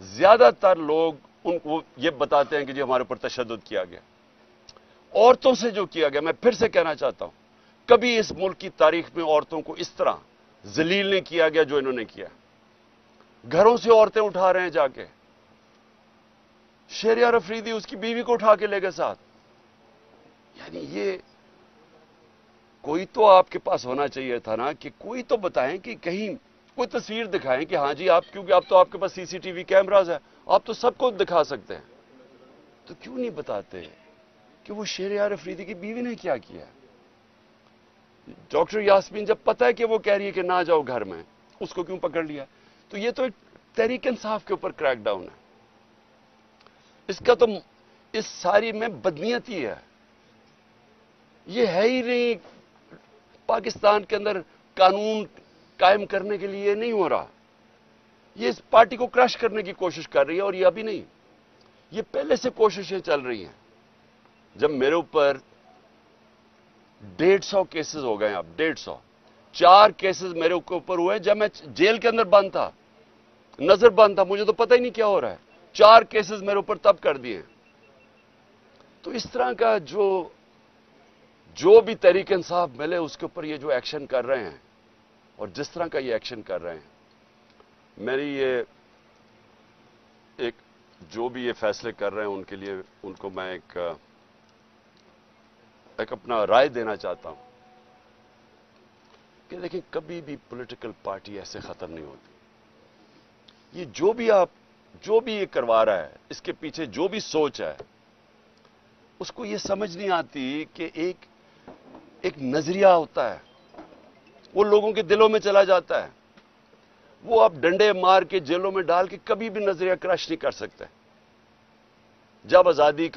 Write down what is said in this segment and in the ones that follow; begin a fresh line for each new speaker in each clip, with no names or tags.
زیادہ تر لوگ ان کو یہ بتاتے ہیں کہ جی ہمارے اوپر تشدد کیا گیا. عورتوں سے جو کیا گیا، میں پھر سے کہنا چاہتا ہوں، کبھی اس ملک کی تاریخ میں عورتوں کو اس طرح ذلیل نہیں کیا گیا جو انہوں نے کیا. گھروں سے عورتیں اٹھا رہے ہیں جا کے. شہریار افریدی اس کی بیوی کو اٹھا کے لے گئے ساتھ. یعنی یہ کوئی تو آپ کے پاس ہونا چاہیے تھا نا، کہ کوئی تو بتائیں، کہ کہیں کوئی تصویر دکھائیں کہ ہاں جی آپ، کیونکہ اب تو آپ کے پاس سی سی ٹی وی کیمراز ہے، آپ تو سب کو دکھا سکتے ہیں. تو کیوں نہیں بتاتے کہ وہ شہریار افریدی کی بیوی نے کیا کیا؟ ڈاکٹر یاسمین جب پتہ ہے کہ وہ کہہ رہی ہے کہ نہ جاؤ گھر میں، اس کو کیوں پکڑ لیا؟ تو یہ تو ایک تحریک انصاف کے اوپر کریک ڈاؤن ہے. اس کا تو اس ساری میں بدنیت ہی ہے. یہ ہے ہی نہیں پاکستان کے اندر قانون قائم کرنے کے لیے نہیں ہو رہا. یہ اس پارٹی کو کرش کرنے کی کوشش کر رہی ہے، اور یہ ابھی نہیں، یہ پہلے سے کوششیں چل رہی ہیں. جب میرے اوپر 150 کیسز ہو گئے، اب 150 4 کیسز میرے اوپر ہوئے جب میں جیل کے اندر بند تھا، نظر بند تھا، مجھے تو پتہ ہی نہیں کیا ہو رہا ہے. 4 کیسز میرے اوپر تب کر دیے. تو اس طرح کا جو بھی تحریک انصاف ملے اس کے اوپر یہ جو ایکشن کر رہے ہیں، اور جس طرح کا یہ ایکشن کر رہے ہیں، میری یہ ایک جو بھی یہ فیصلے کر رہے ہیں ان کے لیے ان کو میں ایک اپنا رائے دینا چاہتا ہوں کہ دیکھیں، کبھی بھی پولیٹیکل پارٹی ایسے ختم نہیں ہوتی. یہ جو بھی یہ کروا رہا ہے، اس کے پیچھے جو بھی سوچ ہے، اس کو یہ سمجھ نہیں آتی کہ ایک نظریہ ہوتا ہے، وہ لوگوں کے دلوں میں چلا جاتا ہے. وہ آپ ڈنڈے مار کے جیلوں میں ڈال کے کبھی بھی نظریہ کرش نہیں کر سکتے. جب آزادی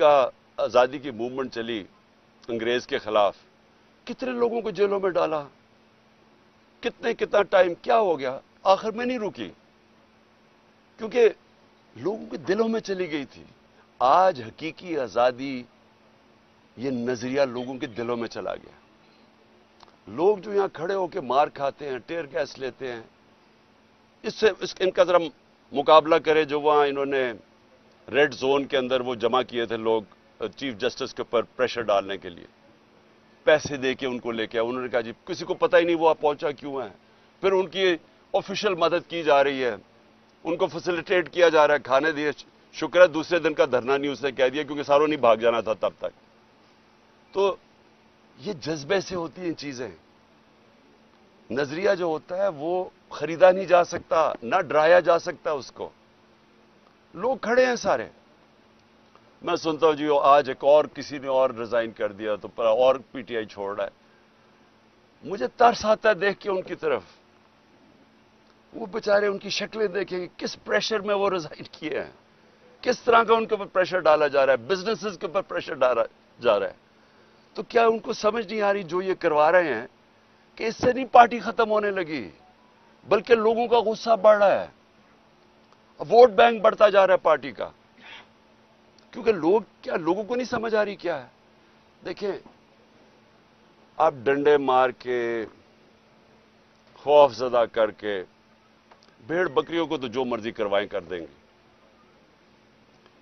کی موومنٹ چلی انگریز کے خلاف، کتنے لوگوں کو جیلوں میں ڈالا، کتنا ٹائم کیا ہو گیا، آخر میں نہیں رکی، کیونکہ لوگوں کے دلوں میں چلی گئی تھی. آج حقیقی آزادی، یہ نظریہ لوگوں کے دلوں میں چلا گیا. لوگ جو یہاں کھڑے ہو کے مار کھاتے ہیں، ٹیئر گیس لیتے ہیں، ان کا ذرا مقابلہ کرے جو وہاں انہوں نے ریڈ زون کے اندر وہ جمع کیے تھے لوگ چیف جسٹس کے اوپر پریشر ڈالنے کے لیے، پیسے دے کے ان کو لے کے آئے. انہوں نے کہا جی کسی کو پتہ ہی نہیں وہ پہنچا کیوں ہے. پھر ان کی آفیشیل مدد کی جا رہی ہے، ان کو فیسیلیٹیٹ کیا جا رہا ہے، کھانے دیے. شکر ہے دوسرے دن کا دھرنا نہیں اس نے کہہ دیا، کیونکہ ساروں نہیں بھاگ جانا تھا تب تک. تو یہ جذبے سے ہوتی ہیں چیزیں. نظریہ جو ہوتا ہے وہ خریدا نہیں جا سکتا، نہ ڈرایا جا سکتا اس کو. لوگ کھڑے ہیں سارے. میں سنتا ہوں جی آج ایک اور کسی نے اور ریزائن کر دیا تو اور پی ٹی آئی چھوڑ رہا ہے. مجھے ترس آتا ہے دیکھ کے ان کی طرف. وہ بیچارے، ان کی شکلیں دیکھیں کہ کس پریشر میں وہ ریزائن کیے ہیں، کس طرح کا ان کے اوپر پریشر ڈالا جا رہا ہے، بزنسز کے اوپر پریشر ڈالا جا رہا ہے. تو کیا ان کو سمجھ نہیں آ رہی جو یہ کروا رہے ہیں کہ اس سے نہیں پارٹی ختم ہونے لگی، بلکہ لوگوں کا غصہ بڑھ رہا ہے، ووٹ بینک بڑھتا جا رہا ہے پارٹی کا. کیونکہ لوگوں کو نہیں سمجھ آ رہی کیا ہے. دیکھیں، آپ ڈنڈے مار کے، خوف زدہ کر کے، بھیڑ بکریوں کو تو جو مرضی کروائیں کر دیں گے.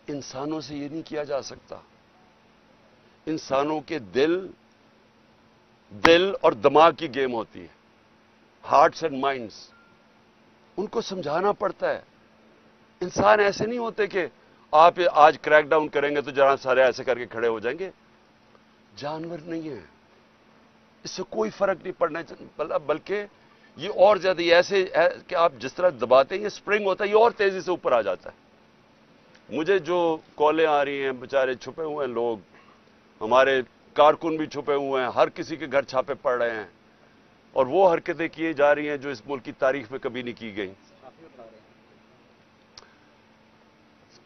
انسانوں سے یہ نہیں کیا جا سکتا. انسانوں کے دل اور دماغ کی گیم ہوتی ہے، ہارٹس اینڈ مائنڈس. ان کو سمجھانا پڑتا ہے. انسان ایسے نہیں ہوتے کہ آپ آج کریک ڈاؤن کریں گے تو جہاں سارے ایسے کر کے کھڑے ہو جائیں گے. جانور نہیں ہیں، اس سے کوئی فرق نہیں پڑنا چاہیے. بلکہ یہ اور زیادہ ایسے ہے کہ آپ جس طرح دباتے ہیں، یہ سپرنگ ہوتا ہے، یہ اور تیزی سے اوپر آ جاتا ہے. مجھے جو کالیں آ رہی ہیں، بیچارے چھپے ہوئے ہیں لوگ، ہمارے کارکن بھی چھپے ہوئے ہیں، ہر کسی کے گھر چھاپے پڑ رہے ہیں، اور وہ حرکتیں کی جا رہی ہیں جو اس ملک کی تاریخ میں کبھی نہیں کی گئیں.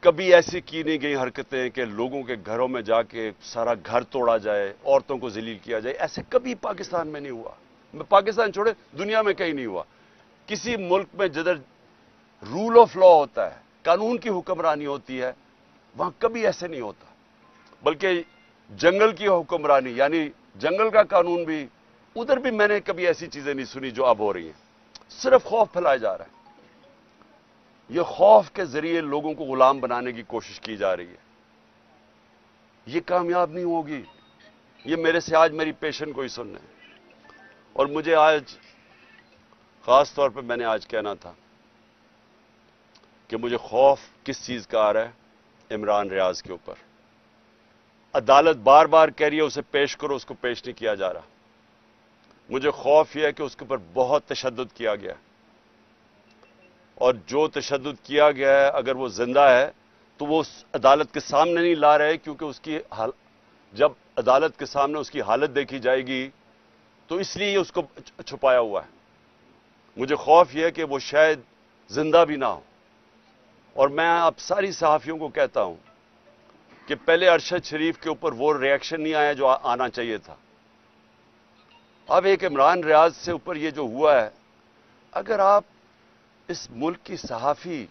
کبھی ایسی کی نہیں گئی حرکتیں کہ لوگوں کے گھروں میں جا کے سارا گھر توڑا جائے، عورتوں کو ذلیل کیا جائے. ایسے کبھی پاکستان میں نہیں ہوا. پاکستان چھوڑے، دنیا میں کہیں نہیں ہوا. کسی ملک میں جدھر رول آف لا ہوتا ہے، قانون کی حکمرانی ہوتی ہے، وہاں کبھی ایسے نہیں ہوتا. بلکہ جنگل کی حکمرانی، یعنی جنگل کا قانون بھی، ادھر بھی میں نے کبھی ایسی چیزیں نہیں سنی جو اب ہو رہی ہیں. صرف خوف پھیلایا جا رہا ہے. یہ خوف کے ذریعے لوگوں کو غلام بنانے کی کوشش کی جا رہی ہے. یہ کامیاب نہیں ہوگی. یہ میرے سے آج میری پیشن کو ہی سننا ہے. اور مجھے آج خاص طور پہ میں نے آج کہنا تھا کہ مجھے خوف کس چیز کا آ رہا ہے؟ عمران ریاض کے اوپر. عدالت بار بار کہہ رہی ہے اسے پیش کرو، اس کو پیش نہیں کیا جا رہا. مجھے خوف یہ ہے کہ اس کے اوپر بہت تشدد کیا گیا، اور جو تشدد کیا گیا ہے اگر وہ زندہ ہے تو وہ اس عدالت کے سامنے نہیں لا رہے، کیونکہ اس کی جب عدالت کے سامنے اس کی حالت دیکھی جائے گی تو اس لیے اس کو چھپایا ہوا ہے. مجھے خوف یہ ہے کہ وہ شاید زندہ بھی نہ ہو. اور میں اب ساری صحافیوں کو کہتا ہوں کہ پہلے ارشد شریف کے اوپر وہ ریئیکشن نہیں آیا جو آنا چاہیے تھا. اب ایک عمران ریاض سے اوپر یہ جو ہوا ہے، اگر آپ اس ملک کی صحافی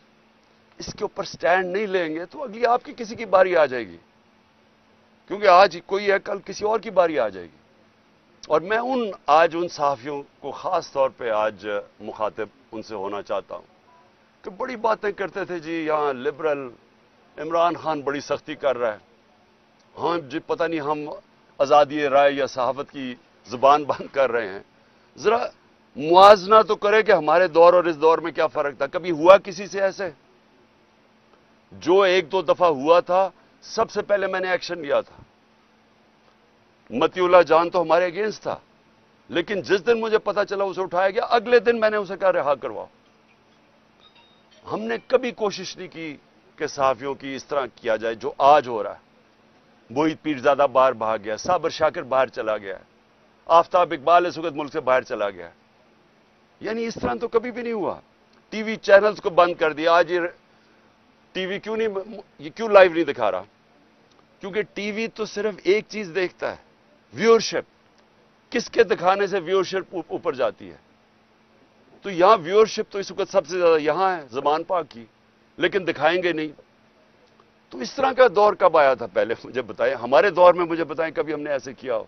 اس کے اوپر سٹینڈ نہیں لیں گے تو اگلی آپ کی کسی کی باری آ جائے گی، کیونکہ آج کوئی ہے کل کسی اور کی باری آ جائے گی. اور میں آج ان صحافیوں کو خاص طور پہ آج مخاطب ان سے ہونا چاہتا ہوں کہ بڑی باتیں کرتے تھے جی یہاں لبرل عمران خان بڑی سختی کر رہا ہے، ہاں جی پتہ نہیں ہم آزادی رائے یا صحافت کی زبان بند کر رہے ہیں. ذرا موازنہ تو کرے کہ ہمارے دور اور اس دور میں کیا فرق تھا. کبھی ہوا کسی سے ایسے؟ جو ایک دو دفعہ ہوا تھا سب سے پہلے میں نے ایکشن لیا تھا. متی اللہ جان تو ہمارے اگینسٹ تھا، لیکن جس دن مجھے پتا چلا اسے اٹھایا گیا اگلے دن میں نے اسے کہا رہا کرواؤ. ہم نے کبھی کوشش نہیں کی کہ صحافیوں کی اس طرح کیا جائے جو آج ہو رہا ہے. موہت پیرزادہ باہر بھاگ گیا، صابر شاکر باہر چلا گیا، آفتاب اقبال اس وقت ملک سے باہر چلا گیا. یعنی اس طرح تو کبھی بھی نہیں ہوا. ٹی وی چینلز کو بند کر دیا. آج یہ ٹی وی کیوں لائیو نہیں دکھا رہا؟ کیونکہ ٹی وی تو صرف ایک چیز دیکھتا ہے، ویورشپ. کس کے دکھانے سے ویورشپ اوپر جاتی ہے؟ تو یہاں ویورشپ تو اس وقت سب سے زیادہ یہاں ہے زمان پاک کی، لیکن دکھائیں گے نہیں. تو اس طرح کا دور کب آیا تھا؟ پہلے مجھے بتائیں، ہمارے دور میں مجھے بتائیں کبھی ہم نے ایسے کیا ہو.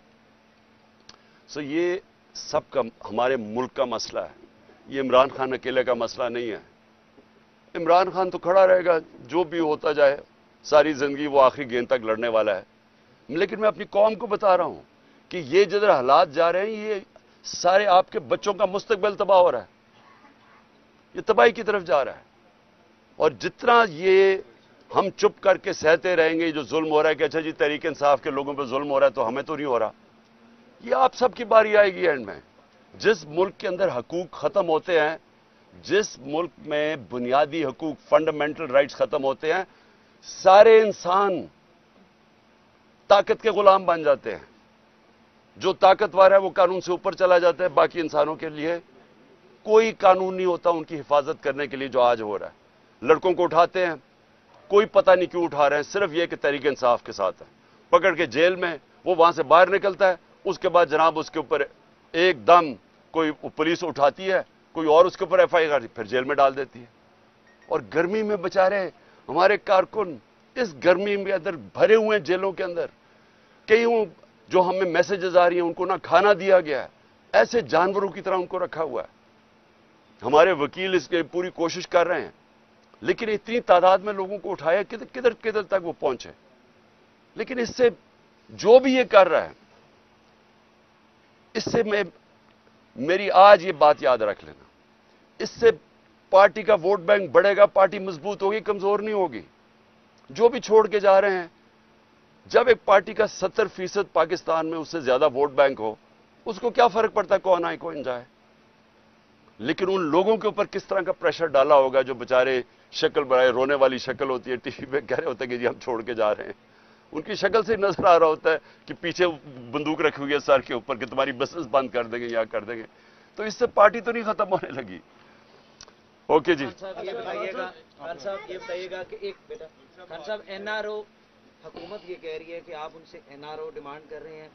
یہ سب کا ہمارے ملک کا مسئلہ ہے. یہ عمران خان اکیلے کا مسئلہ نہیں ہے. عمران خان تو کھڑا رہے گا، جو بھی ہوتا جائے، ساری زندگی وہ آخری گیند تک لڑنے والا ہے. لیکن میں اپنی قوم کو بتا رہا ہوں کہ یہ جدھر حالات جا رہے ہیں یہ سارے آپ کے بچوں کا مستقبل تباہ ہو رہا ہے. یہ تباہی کی طرف جا رہا ہے. اور جتنا یہ ہم چپ کر کے سہتے رہیں گے جو ظلم ہو رہا ہے کہ اچھا جی تحریک انصاف کے لوگوں پہ ظلم ہو رہا ہے تو ہمیں تو نہیں ہو رہا، یہ آپ سب کی باری آئے گی اینڈ میں. جس ملک کے اندر حقوق ختم ہوتے ہیں، جس ملک میں بنیادی حقوق فنڈامنٹل رائٹس ختم ہوتے ہیں، سارے انسان طاقت کے غلام بن جاتے ہیں. جو طاقتور ہے وہ قانون سے اوپر چلا جاتا ہے. باقی انسانوں کے لیے کوئی قانون نہیں ہوتا ان کی حفاظت کرنے کے لیے جو آج ہو رہا ہے. لڑکوں کو اٹھاتے ہیں، کوئی پتہ نہیں کیوں اٹھا رہے ہیں، صرف یہ کہ تحریک انصاف کے ساتھ ہے. پکڑ کے جیل میں وہ وہاں سے باہر نکلتا ہے، اس کے بعد جناب اس کے اوپر ایک دم کوئی پولیس اٹھاتی ہے، کوئی اور اس کے اوپر ایف آئی آر پھر جیل میں ڈال دیتی ہے. اور گرمی میں بچارے ہمارے کارکن اس گرمی میں اندر بھرے ہوئے ہیں جیلوں کے اندر. کئی جو ہمیں میسیجز آ رہی ہیں ان کو نہ کھانا دیا گیا ہے، ایسے جانوروں کی طرح ان کو رکھا ہوا ہے. ہمارے وکیل اس کے پوری کوشش کر رہے ہیں، لیکن اتنی تعداد میں لوگوں کو اٹھایا کدھر تک وہ پہنچے. لیکن اس سے جو بھی یہ کر رہا ہے، اس سے میری آج یہ بات یاد رکھ لینا، اس سے پارٹی کا ووٹ بینک بڑھے گا، پارٹی مضبوط ہوگی، کمزور نہیں ہوگی. جو بھی چھوڑ کے جا رہے ہیں، جب ایک پارٹی کا 70% پاکستان میں اس سے زیادہ ووٹ بینک ہو، اس کو کیا فرق پڑتا ہے کون آئے کون جائے. لیکن ان لوگوں کے اوپر کس طرح کا پریشر ڈالا ہوگا جو بےچارے شکل بنائے، رونے والی شکل ہوتی ہے، ٹی وی پہ کہہ رہے ہوتے ہیں کہ جی ہم چھوڑ کے جا رہے ہیں. ان کی شکل سے نظر آ رہا ہوتا ہے کہ پیچھے بندوق رکھی ہوئی ہے سر کے اوپر کہ تمہاری بسنس بند کر دیں گے یا کر دیں گے. تو اس سے پارٹی تو نہیں ختم ہونے لگی. اوکے جی.
خان صاحب یہ بتائیے گا کہ ایک بیٹا خان صاحب این آر او حکومت یہ کہہ رہی ہے کہ آپ ان سے این آر او ڈیمانڈ کر رہے ہیں.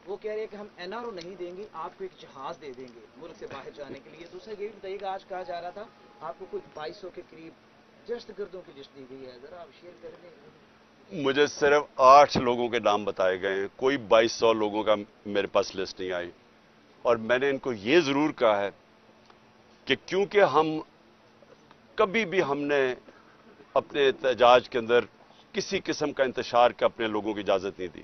وہ کہہ رہے ہیں کہ ہم این آر او نہیں دیں گے، آپ کو ایک جہاز دے دیں گے ملک سے باہر جانے کے لیے. دوسرا یہ بھی بتائیے گا، آج کہا جا رہا تھا آپ کو کوئی 2200 کے قریب دہشت گردوں کی لسٹ دی گئی ہے، ذرا آپ شیئر کر دیں.
مجھے صرف 8 لوگوں کے نام بتائے گئے ہیں، کوئی 2200 لوگوں کا میرے پاس لسٹ نہیں آئی. اور میں نے ان کو یہ ضرور کہا ہے کہ کیونکہ ہم کبھی بھی ہم نے اپنے احتجاج کے اندر کسی قسم کا انتشار کا اپنے لوگوں کی اجازت نہیں دی.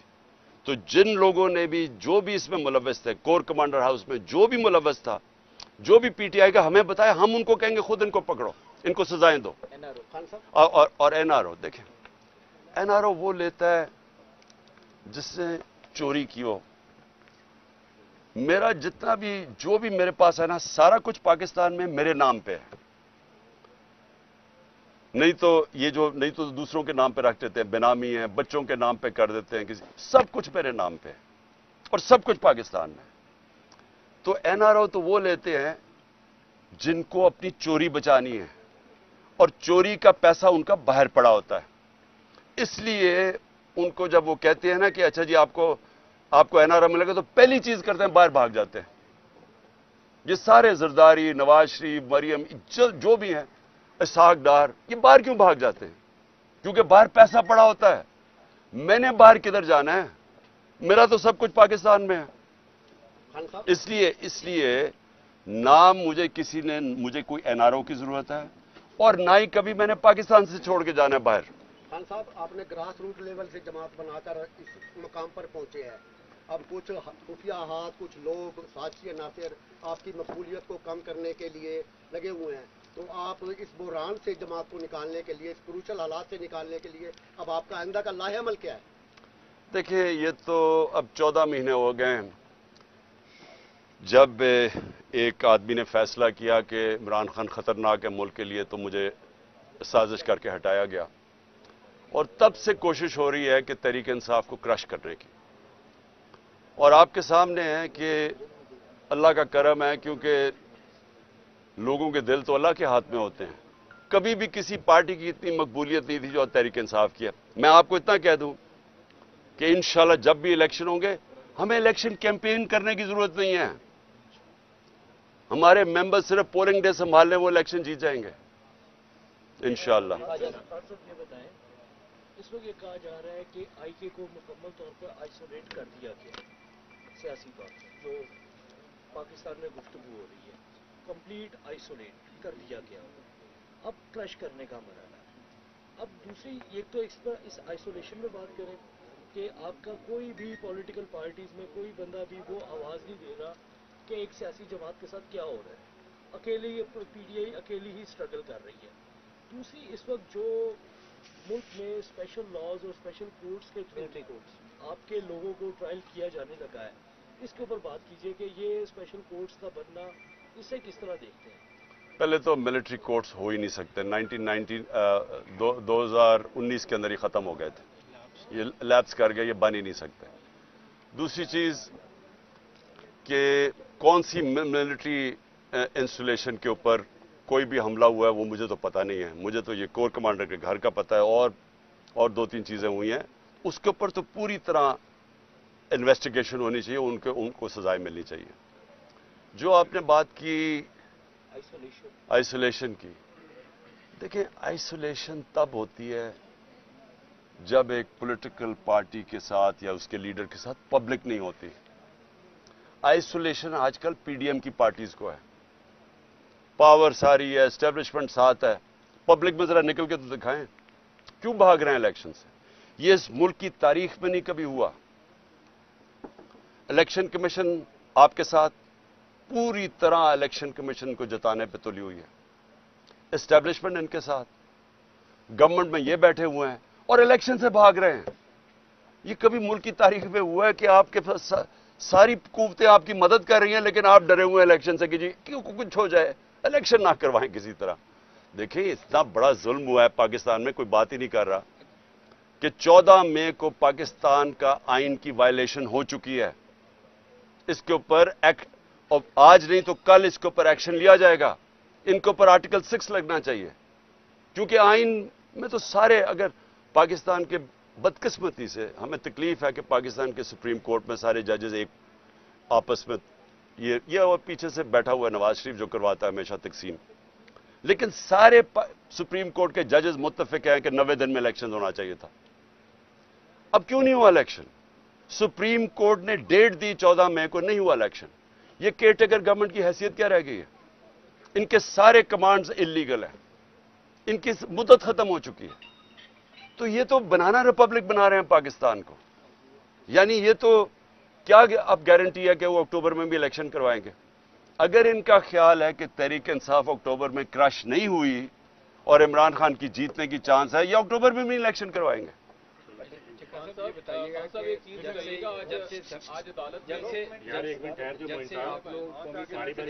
تو جن لوگوں نے بھی جو بھی اس میں ملوث تھے، کور کمانڈر ہاؤس میں جو بھی ملوث تھا، جو بھی پی ٹی آئی کا ہمیں بتایا، ہم ان کو کہیں گے خود ان کو پکڑو، ان کو سزائیں دو. اور این آر او دیکھیں، این آر او وہ لیتا ہے جس نے چوری کی ہو. میرا جتنا بھی جو بھی میرے پاس ہے نا، سارا کچھ پاکستان میں میرے نام پہ ہے. نہیں تو دوسروں کے نام پہ رکھ دیتے ہیں، بینامی ہیں، بچوں کے نام پہ کر دیتے ہیں، سب کچھ میرے نام پہ ہے اور سب کچھ پاکستان میں. تو این آر او تو وہ لیتے ہیں جن کو اپنی چوری بچانی ہے اور چوری کا پیسہ ان کا باہر پڑا ہوتا ہے. اس لیے ان کو جب وہ کہتے ہیں نا کہ اچھا جی آپ کو این آر او ملے گا، تو پہلی چیز کرتے ہیں باہر بھاگ جاتے ہیں. یہ سارے زرداری، نواز شریف، مریم، جو بھی ہیں، اسحاق ڈار، یہ باہر کیوں بھاگ جاتے ہیں؟ کیونکہ باہر پیسہ پڑا ہوتا ہے. میں نے باہر کدھر جانا ہے؟ میرا تو سب کچھ پاکستان میں ہے. اس لیے نہ مجھے کوئی این آر او کی ضرورت ہے اور نہ ہی کبھی میں نے پاکستان سے چھوڑ کے جانا ہے باہر.
خان صاحب، آپ نے گراس روٹ لیول سے جماعت بنا کر اس مقام پر پہنچے ہیں. اب کچھ خفیہ ہاتھ، کچھ لوگ، سازشی عناصر آپ کی مقبولیت کو کم کرنے کے لیے لگے ہوئے ہیں. تو آپ اس بحران سے جماعت کو نکالنے کے لیے، اس کروشل حالات سے نکالنے کے لیے اب آپ کا آئندہ کا لاہ عمل کیا ہے؟
دیکھیں، یہ تو اب 14 مہینے ہو گئے ہیں جب ایک آدمی نے فیصلہ کیا کہ عمران خان خطرناک ہے ملک کے لیے، تو مجھے سازش کر کے ہٹایا گیا. اور تب سے کوشش ہو رہی ہے کہ تحریک انصاف کو کرش کرنے کی. اور آپ کے سامنے ہے کہ اللہ کا کرم ہے، کیونکہ لوگوں کے دل تو اللہ کے ہاتھ میں ہوتے ہیں. کبھی بھی کسی پارٹی کی اتنی مقبولیت نہیں تھی جو تحریک انصاف کی ہے. میں آپ کو اتنا کہہ دوں کہ انشاءاللہ جب بھی الیکشن ہوں گے، ہمیں الیکشن کیمپین کرنے کی ضرورت نہیں ہے. ہمارے ممبر صرف پولنگ ڈے سنبھال لیں، وہ الیکشن جیت جائیں گے انشاءاللہ.
یہ بتائیں، اس وقت یہ کہا جا رہا ہے کہ آئی کے کو مکمل طور پر آئسولیٹ کر دیا گیا سیاسی طور پر، جو پاکستان میں گفتگو ہو رہی ہے، کمپلیٹ آئسولیٹ کر دیا گیا. اب کرش کرنے کا مرحلہ ہے. اب دوسری ایک تو اس آئسولیشن میں بات کریں کہ آپ کا کوئی بھی پولیٹیکل پارٹیز میں کوئی بندہ بھی وہ آواز نہیں دے رہا کہ ایک سیاسی جماعت کے ساتھ کیا ہو رہا ہے. اکیلے پی ٹی آئی اکیلی ہی اسٹرگل کر رہی ہے. دوسری اس وقت جو ملک میں اسپیشل لاز اور اسپیشل کورٹس کے تھرو آپ کے لوگوں کو ٹرائل کیا جانے لگا ہے، اس کے اوپر بات کیجئے کہ یہ اسپیشل کورٹس کا بننا، اسے کس طرح دیکھتے ہیں؟
پہلے تو ملٹری کورٹس ہو ہی نہیں سکتے. 2019 کے اندر ہی ختم ہو گئے تھے، یہ لیپس کر گئے، یہ بن ہی نہیں سکتے. دوسری چیز کہ کون سی ملٹری انسٹالیشن کے اوپر کوئی بھی حملہ ہوا ہے وہ مجھے تو پتہ نہیں ہے. مجھے تو یہ کور کمانڈر کے گھر کا پتہ ہے اور 2-3 چیزیں ہوئی ہیں. اس کے اوپر تو پوری طرح انویسٹیگیشن ہونی چاہیے، ان کو سزائیں ملنی چاہیے. جو آپ نے بات کی آئسولیشن کی، دیکھیں آئسولیشن تب ہوتی ہے جب ایک پولیٹیکل پارٹی کے ساتھ یا اس کے لیڈر کے ساتھ پبلک نہیں ہوتی. آئسولیشن آج کل پی ڈی ایم کی پارٹیز کو ہے. پاور ساری ہے، اسٹیبلشمنٹ ساتھ ہے، پبلک میں ذرا نکل کے تو دکھائیں کیوں بھاگ رہے ہیں الیکشن سے. یہ اس ملک کی تاریخ میں نہیں کبھی ہوا. الیکشن کمیشن آپ کے ساتھ پوری طرح الیکشن کمیشن کو جتانے پہ تلی ہوئی ہے. اسٹیبلشمنٹ ان کے ساتھ، گورنمنٹ میں یہ بیٹھے ہوئے ہیں اور الیکشن سے بھاگ رہے ہیں. یہ کبھی ملک کی تاریخ میں ہوا ہے کہ آپ کے پاس ساری قوتیں آپ کی مدد کر رہی ہیں لیکن آپ ڈرے ہوئے ہیں الیکشن سے کہ جی کیوں کچھ ہو جائے، الیکشن نہ کروائیں کسی طرح. دیکھیں اتنا بڑا ظلم ہوا ہے پاکستان میں، کوئی بات ہی نہیں کر رہا کہ 14 مئی کو پاکستان کا آئین کی وائلیشن ہو چکی ہے. اس کے اوپر آج نہیں تو کل اس کے اوپر ایکشن لیا جائے گا. ان کے اوپر آرٹیکل 6 لگنا چاہیے، کیونکہ آئین میں تو سارے، اگر پاکستان کے بدقسمتی سے ہمیں تکلیف ہے کہ پاکستان کے سپریم کورٹ میں سارے ججز ایک آپس میں یہ اور پیچھے سے بیٹھا ہوا ہے نواز شریف جو کرواتا ہے ہمیشہ تقسیم، لیکن سارے سپریم کورٹ کے ججز متفق ہیں کہ 90 دن میں الیکشن ہونا چاہیے تھا. اب کیوں نہیں ہوا الیکشن؟ سپریم کورٹ نے ڈیٹ دی 14 مئی کو، نہیں ہوا الیکشن. یہ کیئر ٹیکر گورنمنٹ کی حیثیت کیا رہ گئی ہے؟ ان کے سارے کمانڈز انلیگل ہیں. ان کی مدت ختم ہو چکی ہے. تو یہ تو بنانا ریپبلک بنا رہے ہیں پاکستان کو. یعنی یہ تو کیا اب گارنٹی ہے کہ وہ اکتوبر میں بھی الیکشن کروائیں گے؟ اگر ان کا خیال ہے کہ تحریک انصاف اکتوبر میں کرش نہیں ہوئی اور عمران خان کی جیتنے کی چانس ہے، یا اکتوبر میں بھی الیکشن کروائیں گے.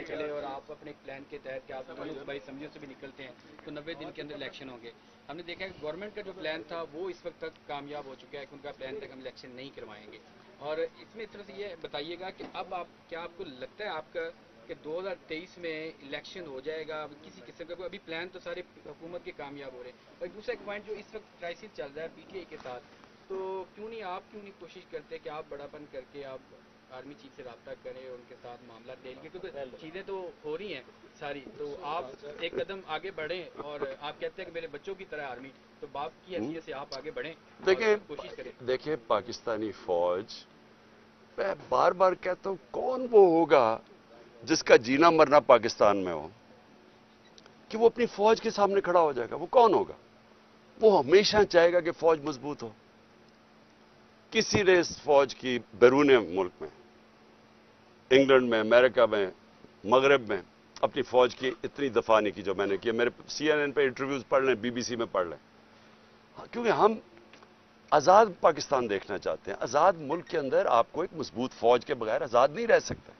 چلے اور آپ اپنے پلان کے تحت کہ آپ بھائی سمجھو سے بھی نکلتے ہیں تو 90 دن کے اندر الیکشن ہوں گے. ہم نے دیکھا کہ گورنمنٹ کا جو پلان تھا وہ اس وقت تک کامیاب ہو چکا ہے کہ ان کا پلان تک ہم الیکشن نہیں کروائیں گے. اور اس میں اس طرح سے یہ بتائیے گا کہ اب آپ کو لگتا ہے آپ کا کہ 2023 میں الیکشن ہو جائے گا؟ کسی قسم کا کوئی ابھی پلان تو سارے حکومت کے کامیاب ہو رہے ہیں. اور دوسرا ایک پوائنٹ جو اس وقت کرائسس چل رہا ہے پی ٹی آئی کے ساتھ، تو کیوں نہیں کوشش کرتے کہ آپ بڑا پن کر کے آپ آرمی چیف سے رابطہ کریں اور ان کے ساتھ معاملات دیں، کیونکہ چیزیں تو ہو رہی ہیں ساری، تو آپ ایک قدم آگے بڑھیں. اور آپ کہتے ہیں کہ میرے بچوں کی طرح آرمی، تو باپ کی حیثیت سے آپ آگے بڑھیں، کوشش کریں.
دیکھیں پاکستانی فوج، میں بار بار کہتا ہوں، کون وہ ہوگا جس کا جینا مرنا پاکستان میں ہو کہ وہ اپنی فوج کے سامنے کھڑا ہو جائے گا؟ وہ کون ہوگا؟ وہ ہمیشہ چاہے گا کہ فوج مضبوط ہو. کسی نے اس فوج کی بیرون ملک میں، انگلینڈ میں، امریکہ میں، مغرب میں اپنی فوج کی اتنی دفاع نہیں کی جو میں نے کی. میرے CNN پہ انٹرویوز پڑھ لیں، BBC میں پڑھ لیں. کیونکہ ہم آزاد پاکستان دیکھنا چاہتے ہیں. آزاد ملک کے اندر آپ کو ایک مضبوط فوج کے بغیر آزاد نہیں رہ سکتا.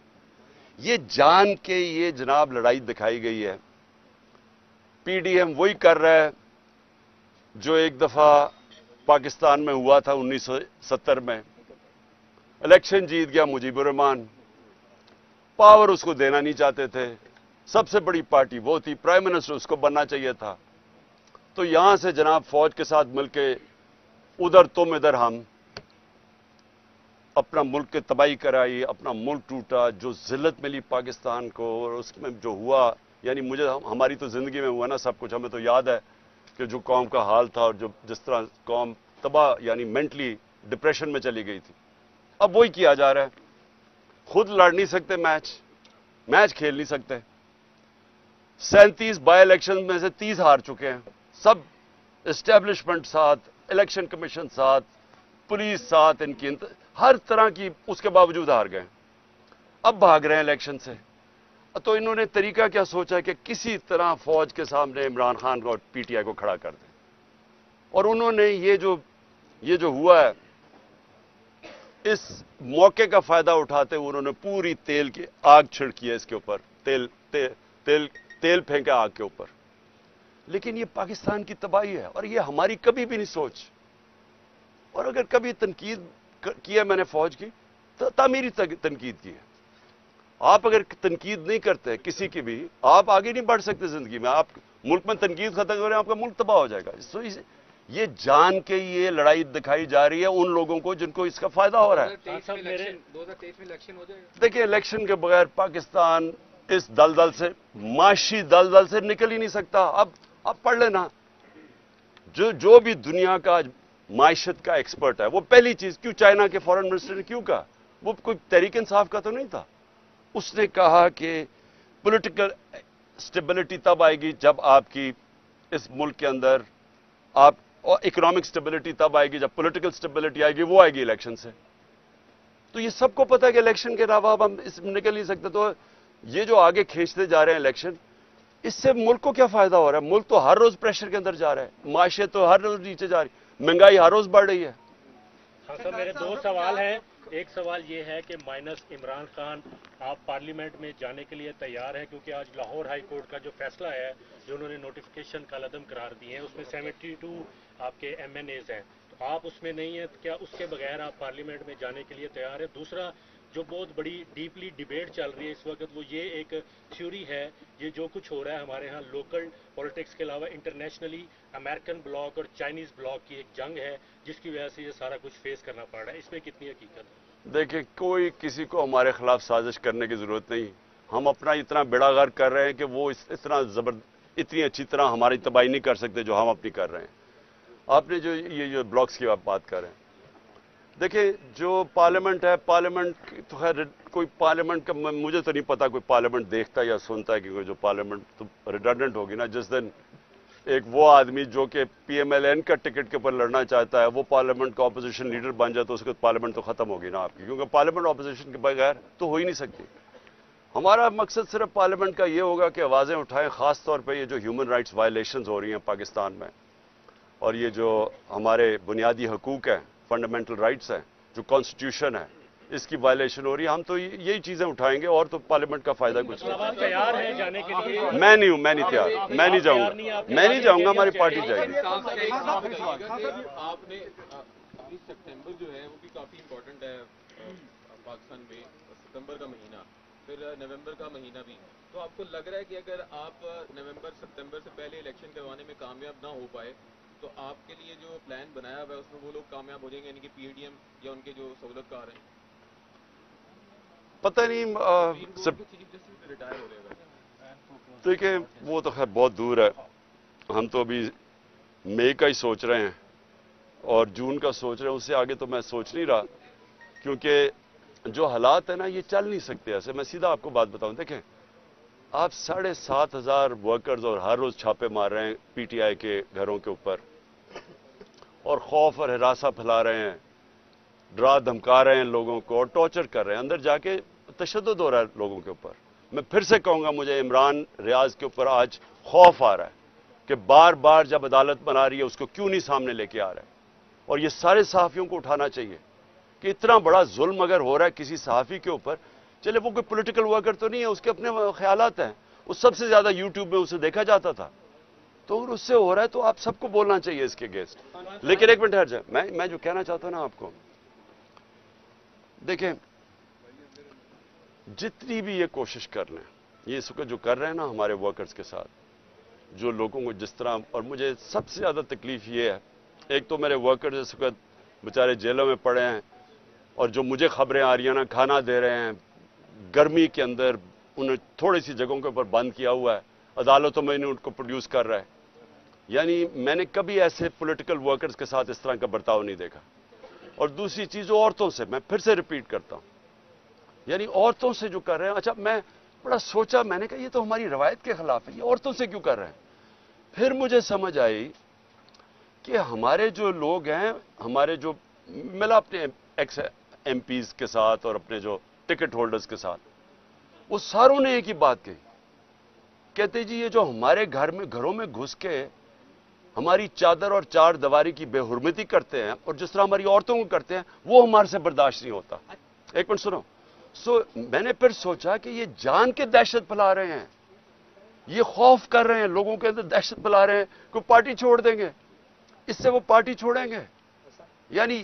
یہ جان کے یہ جناب لڑائی دکھائی گئی ہے. PDM وہی کر رہا ہے جو ایک دفعہ پاکستان میں ہوا تھا 1970 میں. الیکشن جیت گیا مجیب الرحمان، پاور اس کو دینا نہیں چاہتے تھے، سب سے بڑی پارٹی وہ تھی، پرائم منسٹر اس کو بننا چاہیے تھا. تو یہاں سے جناب فوج کے ساتھ مل کے ادھر تم ادھر ہم، اپنا ملک کی تباہی کرائی، اپنا ملک ٹوٹا. جو ذلت ملی پاکستان کو اور اس میں جو ہوا، یعنی ہماری تو زندگی میں ہوا نا سب کچھ. ہمیں تو یاد ہے کہ جو قوم کا حال تھا اور جس طرح قوم تباہ، یعنی مینٹلی ڈپریشن میں چلی گئی تھی. اب وہی کیا جا رہا ہے. خود لڑ نہیں سکتے میچ کھیل نہیں سکتے. 37 بائی الیکشن میں سے 30 ہار چکے ہیں. سب اسٹیبلشمنٹ ساتھ، الیکشن کمیشن ساتھ، پولیس ساتھ، ان کی ہر طرح کی، اس کے باوجود ہار گئے. اب بھاگ رہے ہیں الیکشن سے. تو انہوں نے طریقہ کیا سوچا کہ کسی طرح فوج کے سامنے عمران خان کو اور PTI کو کھڑا کر دیں. اور انہوں نے یہ جو ہوا ہے، اس موقع کا فائدہ اٹھاتے ہوئے انہوں نے پوری تیل کی آگ چھڑکی ہے اس کے اوپر، تیل پھینکا آگ کے اوپر. لیکن یہ پاکستان کی تباہی ہے اور یہ ہماری کبھی بھی نہیں سوچ. اور اگر کبھی تنقید کی ہے میں نے فوج کی، تو تعمیری تنقید کی ہے. آپ اگر تنقید نہیں کرتے کسی کی بھی، آپ آگے نہیں بڑھ سکتے زندگی میں. آپ ملک میں تنقید ختم کریں، آپ کا ملک تباہ ہو جائے گا. یہ جان کے یہ لڑائی دکھائی جا رہی ہے ان لوگوں کو جن کو اس کا فائدہ ہو رہا ہے.
2023 میں الیکشن ہو جائے گا.
دیکھیں الیکشن کے بغیر پاکستان اس دلدل سے، معاشی دلدل سے نکل ہی نہیں سکتا. اب پڑھ لینا، جو بھی دنیا کا معیشت کا ایکسپرٹ ہے، وہ پہلی چیز، کیوں چائنا کے فارن منسٹر نے کیوں کہا؟ وہ کوئی تحریک انصاف کا تو نہیں تھا. اس نے کہا کہ پولیٹیکل سٹیبلٹی تب آئے گی جب آپ کی اس ملک کے اندر اور اکنامک سٹیبلٹی تب آئے گی جب پولیٹیکل سٹیبلٹی آئے گی، وہ آئے گی الیکشن سے. تو یہ سب کو پتہ ہے کہ الیکشن کے علاوہ اب ہم اس میں نکل نہیں سکتے. تو یہ جو آگے کھینچتے جا رہے ہیں الیکشن، اس سے ملک کو کیا فائدہ ہو رہا ہے؟ ملک تو ہر روز پریشر کے اندر جا رہا ہے، معاشیت تو ہر روز نیچے جا رہی ہے، مہنگائی ہر روز بڑھ رہی ہے.
ہاں سر، میرے 2 سوال ہیں. ایک سوال یہ ہے کہ مائنس عمران خان، آپ پارلیمنٹ میں جانے کے لیے تیار ہیں؟ کیونکہ آج لاہور ہائی کورٹ کا جو فیصلہ ہے، جو انہوں نے نوٹیفیکیشن کالعدم قرار دیے ہیں، اس میں 72 آپ کے MNAs ہیں. تو آپ اس میں نہیں ہیں، کیا اس کے بغیر آپ پارلیمنٹ میں جانے کے لیے تیار ہیں؟ دوسرا، جو بہت بڑی ڈیپلی ڈیبیٹ چل رہی ہے اس وقت، وہ یہ ایک تھیوری ہے، یہ جو کچھ ہو رہا ہے ہمارے ہاں لوکل پولیٹکس کے علاوہ انٹرنیشنلی امریکن بلاک اور چائنیز بلاک کی ایک جنگ ہے، جس کی وجہ سے یہ سارا کچھ فیس کرنا پڑ رہا ہے. اس میں کتنی حقیقت ہے؟
دیکھیں، کوئی کسی کو ہمارے خلاف سازش کرنے کی ضرورت نہیں. ہم اپنا اتنا بیڑا غرق کر رہے ہیں کہ وہ اتنی اچھی طرح ہماری تباہی نہیں کر سکتے جو ہم اپنی کر رہے ہیں. آپ نے جو بلاکس کی بات کر رہے ہیں، دیکھیں جو پارلیمنٹ ہے، پارلیمنٹ تو خیر کوئی پارلیمنٹ کا مجھے تو نہیں پتا کوئی پارلیمنٹ دیکھتا یا سنتا ہے، کیونکہ جو پارلیمنٹ تو ریڈنڈنٹ ہوگی نا. ایک وہ آدمی جو کہ PMLN کا ٹکٹ کے اوپر لڑنا چاہتا ہے وہ پارلیمنٹ کا اپوزیشن لیڈر بن جائے تو اس کے پارلیمنٹ تو ختم ہوگی نا آپ کی, کیونکہ پارلیمنٹ اپوزیشن کے بغیر تو ہو ہی نہیں سکتی. ہمارا مقصد صرف پارلیمنٹ کا یہ ہوگا کہ آوازیں اٹھائیں, خاص طور پہ یہ جو ہیومن رائٹس وائلیشنز ہو رہی ہیں پاکستان میں, اور یہ جو ہمارے بنیادی حقوق ہیں, فنڈامنٹل رائٹس ہیں, جو کانسٹیٹیوشن ہے, اس کی وائلیشن ہو رہی ہے. ہم تو یہی چیزیں اٹھائیں گے, اور تو پارلیمنٹ کا فائدہ کچھ نہیں.
تیار ہیں جانے کے لیے؟
میں نہیں ہوں, میں نہیں تیار, میں نہیں جاؤں گا, میں نہیں جاؤں گا, ہماری پارٹی جائے گی.
آپ نے سپتمبر جو ہے وہ بھی کافی امپورٹنٹ ہے پاکستان میں, ستمبر کا مہینہ, پھر نومبر کا مہینہ بھی. تو آپ کو لگ رہا ہے کہ اگر آپ نومبر ستمبر سے پہلے الیکشن کروانے میں کامیاب نہ ہو پائے تو آپ کے لیے جو پلان بنایا ہوا ہے اس میں وہ لوگ کامیاب ہو جائیں گے, یعنی کہ PADM یا ان کے جو سہولت کار ہیں؟
پتہ نہیں,
ریٹائر ہو رہے ہیں.
دیکھیں وہ تو خیر بہت دور ہے, ہم تو ابھی مئی کا ہی سوچ رہے ہیں اور جون کا سوچ رہے ہیں, اس سے آگے تو میں سوچ نہیں رہا, کیونکہ جو حالات ہیں نا یہ چل نہیں سکتے ایسے. میں سیدھا آپ کو بات بتاؤں, دیکھیں آپ 7,500 ورکرز اور ہر روز چھاپے مار رہے ہیں PTI کے گھروں کے اوپر, اور خوف اور ہراساں پھیلا رہے ہیں, ڈرا دھمکا رہے ہیں لوگوں کو, اور ٹارچر کر رہے ہیں, اندر جا کے تشدد ہو رہا ہے لوگوں کے اوپر. میں پھر سے کہوں گا, مجھے عمران ریاض کے اوپر آج خوف آ رہا ہے کہ بار بار جب عدالت بنا رہی ہے اس کو کیوں نہیں سامنے لے کے آ رہا ہے. اور یہ سارے صحافیوں کو اٹھانا چاہیے کہ اتنا بڑا ظلم اگر ہو رہا ہے کسی صحافی کے اوپر, چلے وہ کوئی پولیٹیکل ورکر تو نہیں ہے, اس کے اپنے خیالات ہیں, وہ سب سے زیادہ YouTube میں اسے دیکھا جاتا تھا, تو اگر اس سے ہو رہا ہے تو آپ سب کو بولنا چاہیے اس کے اگینسٹ. لیکن ایک منٹ ہٹ جائے, میں جو کہنا چاہتا ہوں نا آپ کو, دیکھیں جتنی بھی یہ کوشش کر لیں, یہ اس وقت جو کر رہے ہیں نا ہمارے ورکرز کے ساتھ, جو لوگوں کو جس طرح, اور مجھے سب سے زیادہ تکلیف یہ ہے, ایک تو میرے ورکرز اس وقت بیچارے جیلوں میں پڑے ہیں, اور جو مجھے خبریں آ رہی ہیں نا, کھانا دے رہے ہیں گرمی کے اندر, انہیں تھوڑی سی جگہوں کے اوپر بند کیا ہوا ہے, عدالتوں میں ان کو پروڈیوس کر رہا ہے. یعنی میں نے کبھی ایسے پولیٹیکل ورکرز کے ساتھ اس طرح کا برتاؤ نہیں دیکھا. اور دوسری چیز عورتوں سے, میں پھر سے ریپیٹ کرتا ہوں, یعنی عورتوں سے جو کر رہے ہیں, اچھا میں بڑا سوچا, میں نے کہا یہ تو ہماری روایت کے خلاف ہے, یہ عورتوں سے کیوں کر رہے ہیں. پھر مجھے سمجھ آئی کہ ہمارے جو لوگ ہیں, ہمارے جو ملا اپنے ایکس MPs کے ساتھ اور اپنے جو ٹکٹ ہولڈرز کے ساتھ, وہ ساروں نے ایک ہی بات کہی, کہتے جی یہ جو ہمارے گھروں میں گھس کے ہماری چادر اور چار دیواری کی بے حرمتی کرتے ہیں اور جس طرح ہماری عورتوں کو کرتے ہیں, وہ ہمارے سے برداشت نہیں ہوتا. ایک منٹ سنو. میں نے پھر سوچا کہ یہ جان کے دہشت پھیلا رہے ہیں, یہ خوف کر رہے ہیں لوگوں کے اندر, دہشت پھیلا رہے ہیں, کوئی پارٹی چھوڑ دیں گے, اس سے وہ پارٹی چھوڑیں گے. یعنی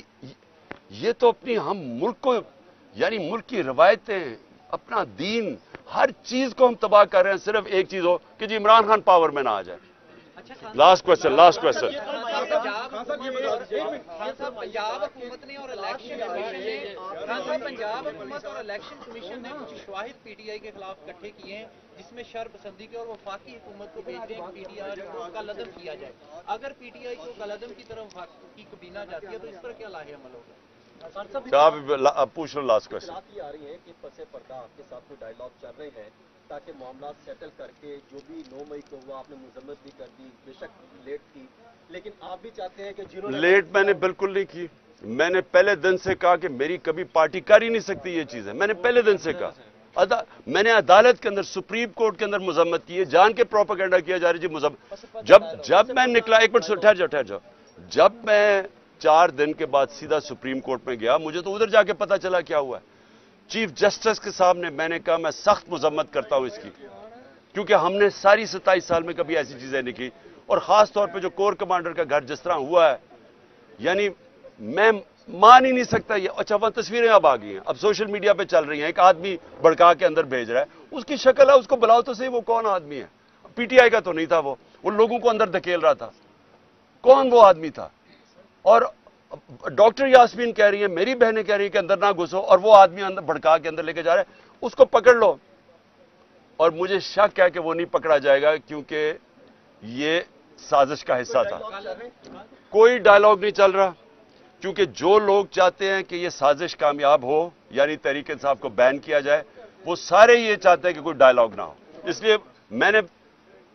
یہ تو اپنی ہم ملک کو, یعنی ملک کی روایتیں, اپنا دین, ہر چیز کو ہم تباہ کر رہے ہیں, صرف ایک چیز ہو کہ جی عمران خان پاور میں نہ آ جائے. Last question.
پنجاب حکومت نے اور الیکشن کمیشن نے کچھ شواہد PTI کے خلاف اکٹھے کیے ہیں جس میں شر پسندی کے اور وفاقی حکومت کو بھیجنے PTI کو کالعدم کیا جائے. اگر PTI کو کالعدم کی طرف کی کابینہ جاتی ہے تو اس پر کیا لاحق عمل ہوگا؟
آپ پوچھ لو لاسٹ کوشچن.
آ رہی ہے کہ پس پردہ آپ کے ساتھ کوئی ڈائیلاگ چل رہے ہیں تاکہ معاملات سیٹل کر کے, جو بھی 9 مئی کو ہوا آپ نے مذمت بھی کر دی, بے شک لیٹ تھی, لیکن آپ بھی چاہتے ہیں کہ جنہوں نے
لیٹ میں نے بالکل نہیں کی. میں نے پہلے دن سے کہا کہ میری کبھی پارٹی کر ہی نہیں سکتی یہ چیزیں. میں نے پہلے دن سے کہا, میں نے عدالت کے اندر, سپریم کورٹ کے اندر مذمت کی ہے, جان کے پروپیگنڈا کیا جا رہی جی مذمت. جب میں نکلا, ایک منٹ ٹھہر جاؤ, جب میں 4 دن کے بعد سیدھا سپریم کورٹ میں گیا, مجھے تو ادھر جا کے پتا چلا کیا ہوا ہے. چیف جسٹس کے سامنے میں نے کہا میں سخت مذمت کرتا ہوں اس کی, کیونکہ ہم نے ساری 27 سال میں کبھی ایسی چیزیں نہیں کی, اور خاص طور پہ جو کور کمانڈر کا گھر جس طرح ہوا ہے, یعنی میں مان ہی نہیں سکتا یہ. اچھا وہ تصویریں اب آ گئی ہیں, اب سوشل میڈیا پہ چل رہی ہیں, ایک آدمی بڑکا کے اندر بھیج رہا ہے, اس کی شکل ہے, اس کو بلاؤ تو صحیح, وہ کون آدمی ہے؟ PTI کا تو نہیں تھا, وہ لوگوں کو اندر دھکیل رہا تھا, کون وہ آدمی تھا؟ اور ڈاکٹر یاسمین کہہ رہی ہے, میری بہنیں کہہ رہی ہیں کہ اندر نہ گھسو, اور وہ آدمی اندر بھڑکا کے اندر لے کے جا رہا ہے, اس کو پکڑ لو. اور مجھے شک ہے کہ وہ نہیں پکڑا جائے گا, کیونکہ یہ سازش کا حصہ تھا. کوئی ڈائیلاگ نہیں چل رہا, کیونکہ جو لوگ چاہتے ہیں کہ یہ سازش کامیاب ہو, یعنی تحریک انصاف کو بین کیا جائے, وہ سارے یہ چاہتے ہیں کہ کوئی ڈائیلاگ نہ ہو. اس لیے میں نے